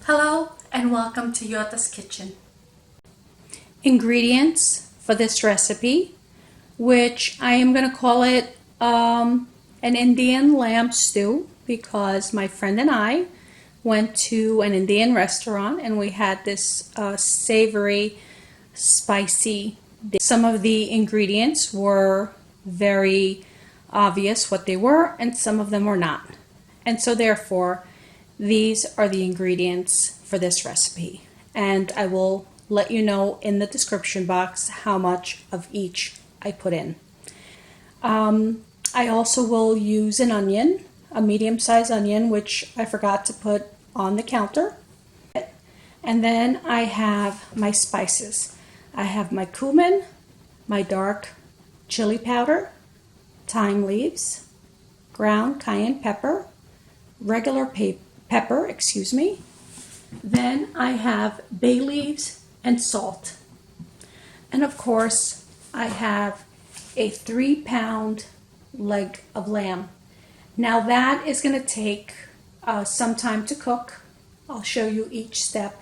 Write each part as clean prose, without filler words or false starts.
Hello and welcome to Yota's Kitchen. Ingredients for this recipe, which I am going to call it an Indian lamb stew because my friend and I went to an Indian restaurant and we had this savory, spicy dish. Some of the ingredients were very obvious what they were and some of them were not. And so therefore, these are the ingredients for this recipe, and I will let you know in the description box how much of each I put in. I also will use an onion, a medium-sized onion, which I forgot to put on the counter. And then I have my spices. I have my cumin, my dark chili powder, thyme leaves, ground cayenne pepper, regular pepper, Then I have bay leaves and salt. And of course, I have a 3-pound leg of lamb. Now that is going to take some time to cook. I'll show you each step.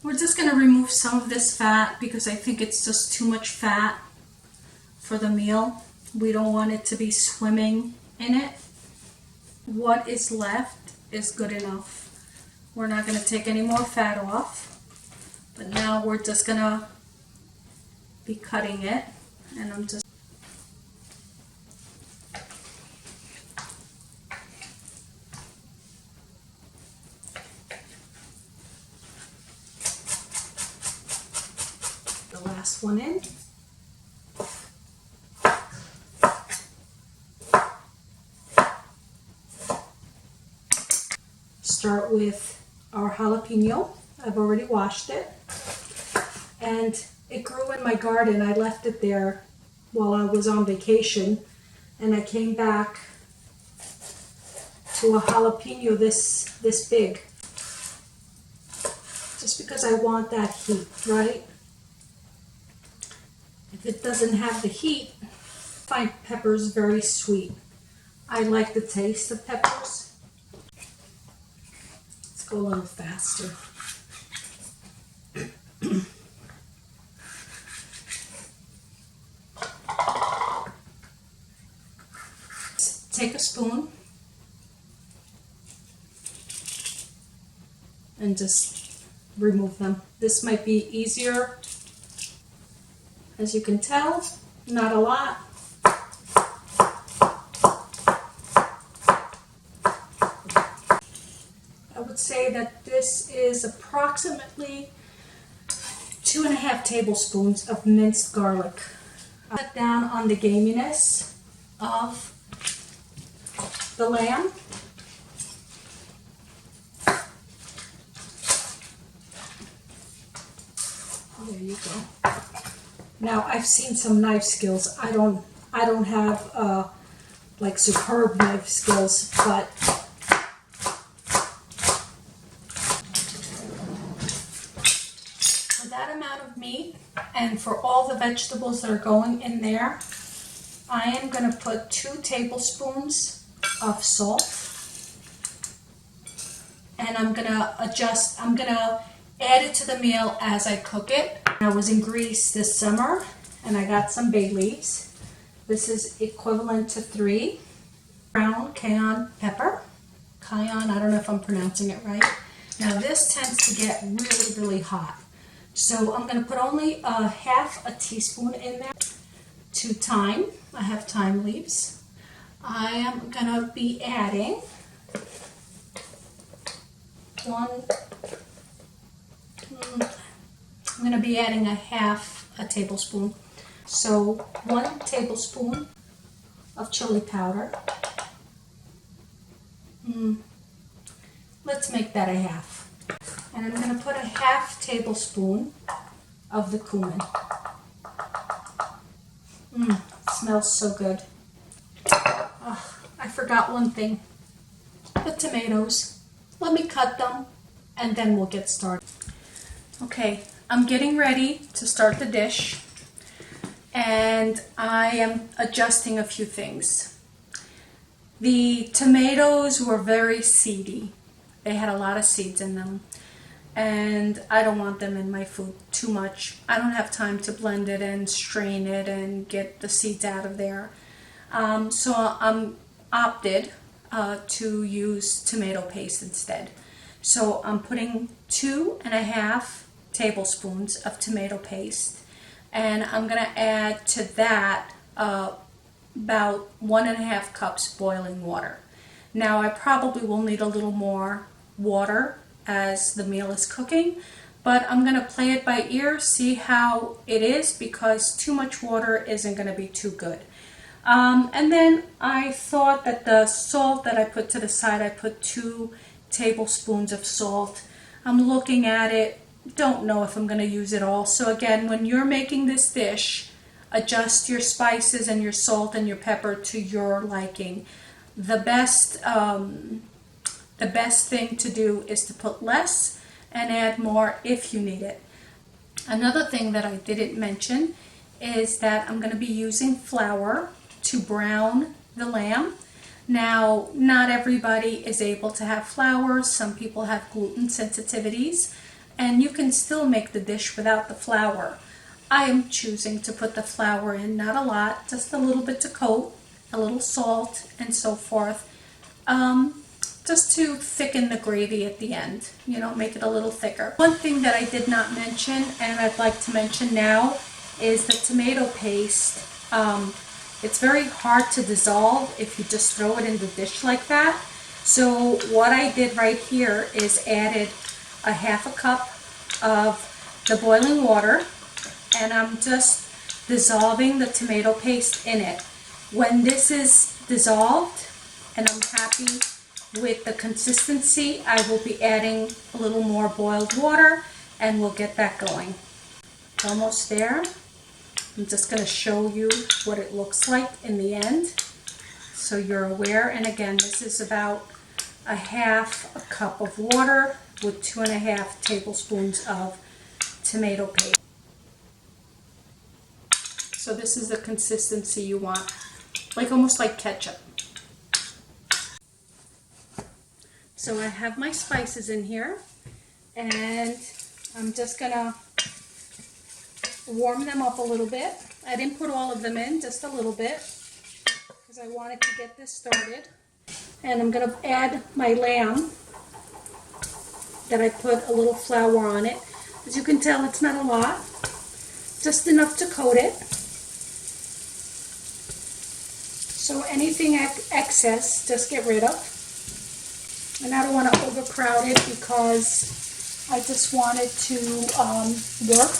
We're just going to remove some of this fat because I think it's just too much fat for the meal. We don't want it to be swimming in it. What is left is good enough. We're not going to take any more fat off, but now we're just going to be cutting it, and I'm just the last one in. Start with our jalapeno. I've already washed it, and it grew in my garden. I left it there while I was on vacation, and I came back to a jalapeno this big, just because I want that heat, right? If it doesn't have the heat, I find peppers very sweet. I like the taste of peppers. Go a little faster. Take a spoon and just remove them. This might be easier. As you can tell, not a lot. Say that this is approximately 2.5 tablespoons of minced garlic. Cut down on the gaminess of the lamb. There you go. Now I've seen some knife skills. I don't have like superb knife skills, but that amount of meat and for all the vegetables that are going in there, I am going to put 2 tablespoons of salt, and I'm going to add it to the meal as I cook it. I was in Greece this summer and I got some bay leaves. This is equivalent to 3. Ground cayenne pepper. Cayenne, I don't know if I'm pronouncing it right. Now this tends to get really, really hot. So I'm going to put only half a teaspoon in there. To thyme, I have thyme leaves. I am going to be adding a half a tablespoon. So 1 tablespoon of chili powder. Let's make that a half. And I'm going to put a half tablespoon of the cumin. Smells so good. Oh, I forgot one thing. The tomatoes. Let me cut them and then we'll get started. Okay, I'm getting ready to start the dish and I am adjusting a few things. The tomatoes were very seedy. They had a lot of seeds in them, and I don't want them in my food too much. I don't have time to blend it and strain it and get the seeds out of there. So I'm opted to use tomato paste instead. So I'm putting 2.5 tablespoons of tomato paste, and I'm going to add to that about 1.5 cups boiling water. Now I probably will need a little more water as the meal is cooking, but I'm going to play it by ear, see how it is, because too much water isn't going to be too good. And then I thought that the salt that I put to the side, I put 2 tablespoons of salt. I'm looking at it, don't know if I'm going to use it all. So again, when you're making this dish, adjust your spices and your salt and your pepper to your liking. The best thing to do is to put less and add more if you need it. Another thing that I didn't mention is that I'm going to be using flour to brown the lamb. Now, not everybody is able to have flour. Some people have gluten sensitivities, and you can still make the dish without the flour. I am choosing to put the flour in, not a lot, just a little bit to coat, a little salt, and so forth, just to thicken the gravy at the end, make it a little thicker. One thing that I did not mention, and I'd like to mention now, is the tomato paste. It's very hard to dissolve if you just throw it in the dish like that. So what I did right here is added 1/2 cup of the boiling water, and I'm just dissolving the tomato paste in it. When this is dissolved and I'm happy with the consistency, I will be adding a little more boiled water, and we'll get that going. Almost there. I'm just going to show you what it looks like in the end, so you're aware. And again, this is about 1/2 cup of water with 2.5 tablespoons of tomato paste. So this is the consistency you want, almost like ketchup. So I have my spices in here, and I'm just going to warm them up a little bit. I didn't put all of them in, just a little bit, because I wanted to get this started. And I'm going to add my lamb that I put a little flour on it. As you can tell, it's not a lot, just enough to coat it. So anything excess, just get rid of. And I don't want to overcrowd it because I just want it to work.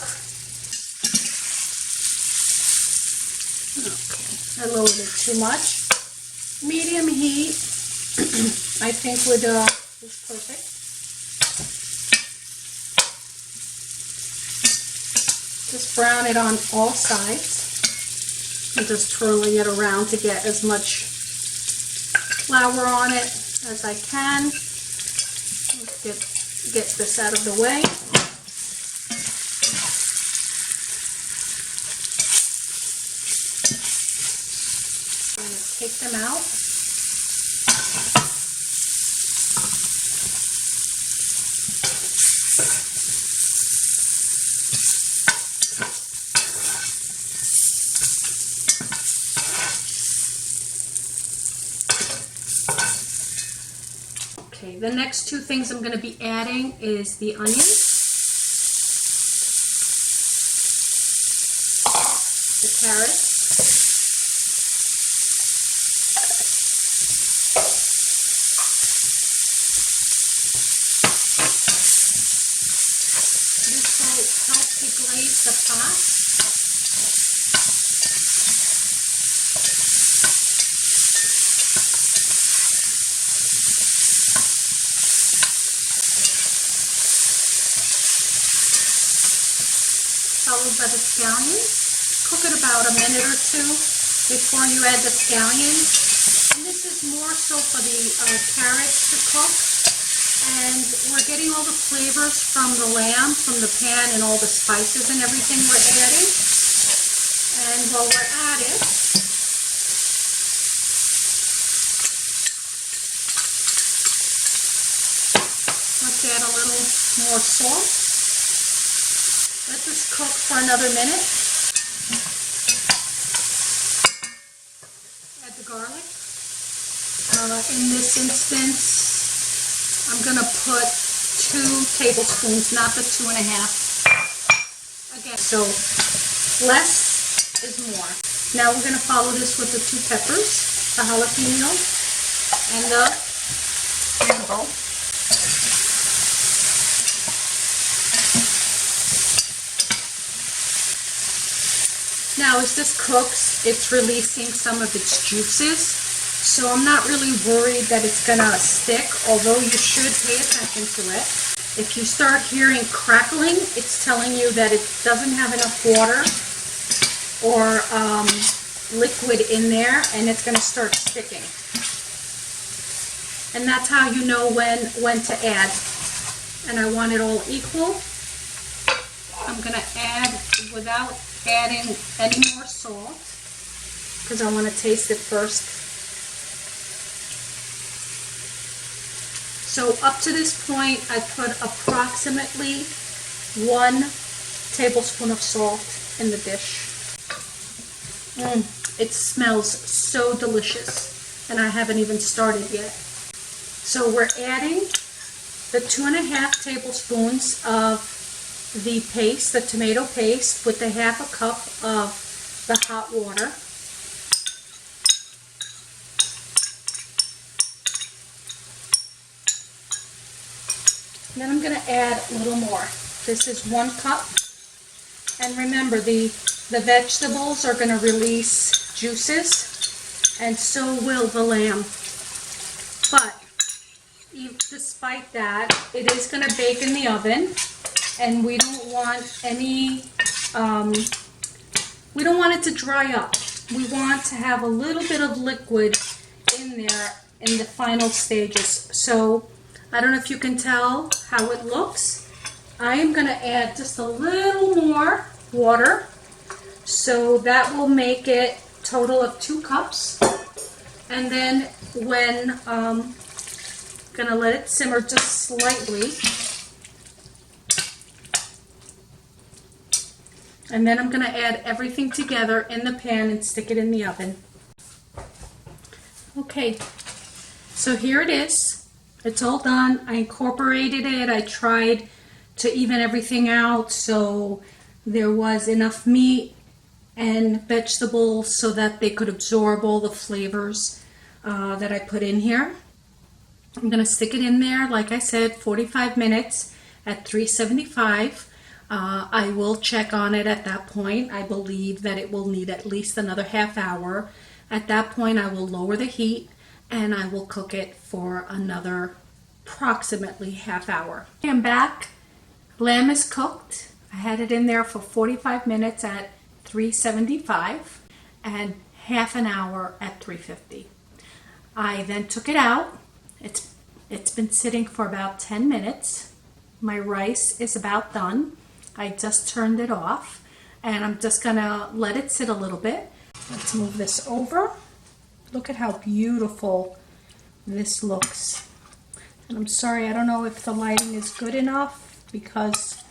Okay, I lowered it too much. Medium heat, I think is perfect. Just brown it on all sides. I'm just twirling it around to get as much flour on it as I can. Let's get this out of the way. I'm going to take them out. Okay, the next two things I'm going to be adding is the onions, the carrots, this will help to glaze the pot. Followed by the scallions. Cook it about a minute or two before you add the scallions. And this is more so for the carrots to cook. And we're getting all the flavors from the lamb, from the pan, and all the spices and everything we're adding. And while we're at it, add a little more salt. Let this cook for another minute. Add the garlic. In this instance, I'm going to put 2 tablespoons, not the 2.5. Again, so less is more. Now we're going to follow this with the 2 peppers, the jalapeno, and the mango. Now as this cooks, it's releasing some of its juices, so I'm not really worried that it's going to stick, although you should pay attention to it. If you start hearing crackling, it's telling you that it doesn't have enough water or liquid in there, and it's going to start sticking. And that's how you know when to add. And I want it all equal. I'm going to add without adding any more salt because I want to taste it first. So up to this point, I put approximately 1 tablespoon of salt in the dish. It smells so delicious, and I haven't even started yet. So we're adding the 2.5 tablespoons of the paste, the tomato paste, with the 1/2 cup of the hot water. And then I'm going to add a little more. This is 1 cup. And remember, the vegetables are going to release juices, and so will the lamb. But despite that, it is going to bake in the oven. And we don't want any, we don't want it to dry up. We want to have a little bit of liquid in there in the final stages. So I don't know if you can tell how it looks. I am going to add just a little more water. So that will make it a total of 2 cups. And then when, going to let it simmer just slightly. And then I'm going to add everything together in the pan and stick it in the oven. Okay, so here it is. It's all done. I incorporated it. I tried to even everything out so there was enough meat and vegetables so that they could absorb all the flavors that I put in here. I'm going to stick it in there, like I said, 45 minutes at 375. I will check on it at that point. I believe that it will need at least another ½ hour. At that point, I will lower the heat and I will cook it for another approximately ½ hour. I'm back. Lamb is cooked. I had it in there for 45 minutes at 375 and ½ an hour at 350. I then took it out. It's been sitting for about 10 minutes. My rice is about done. I just turned it off, and I'm just gonna let it sit a little bit. Let's move this over. Look at how beautiful this looks. And I'm sorry, I don't know if the lighting is good enough because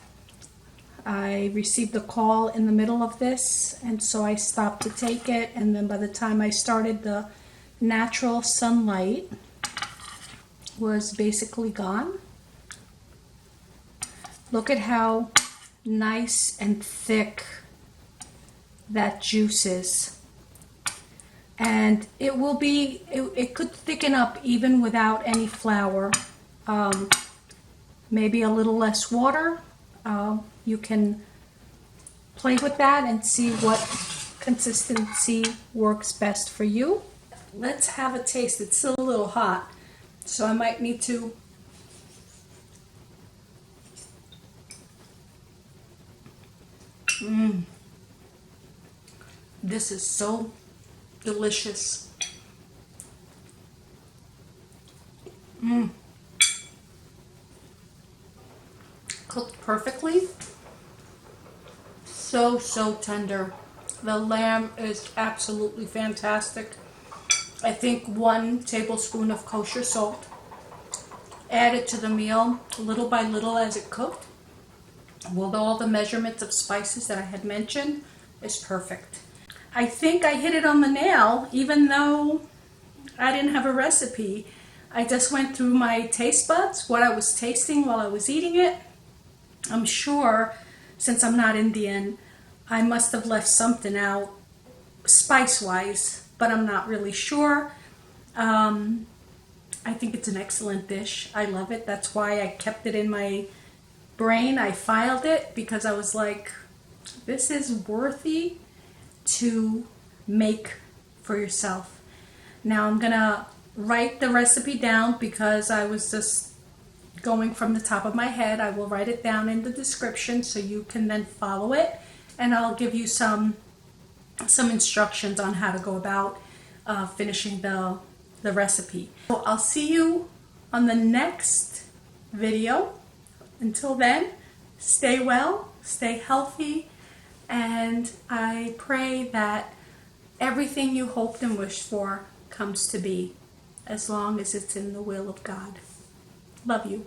I received a call in the middle of this, and so I stopped to take it, and then by the time I started, the natural sunlight was basically gone. Look at how nice and thick that juice is, and it will be it could thicken up even without any flour. Maybe a little less water. You can play with that and see what consistency works best for you. Let's have a taste. It's still a little hot, so I might need to This is so delicious. Cooked perfectly. So tender. The lamb is absolutely fantastic. I think 1 tablespoon of kosher salt add it to the meal little by little as it cooked, with all the measurements of spices that I had mentioned, is perfect. I think I hit it on the nail, even though I didn't have a recipe. I just went through my taste buds, what I was tasting while I was eating it. I'm sure, since I'm not Indian, I must have left something out spice-wise, but I'm not really sure. I think it's an excellent dish. I love it. That's why I kept it in my brain. I filed it because I was like, this is worthy to make for yourself. Now I'm gonna write the recipe down because I was just going from the top of my head. I will write it down in the description so you can then follow it, and I'll give you some instructions on how to go about finishing the recipe. So I'll see you on the next video. Until then, stay well, stay healthy, and I pray that everything you hoped and wished for comes to be, as long as it's in the will of God. Love you.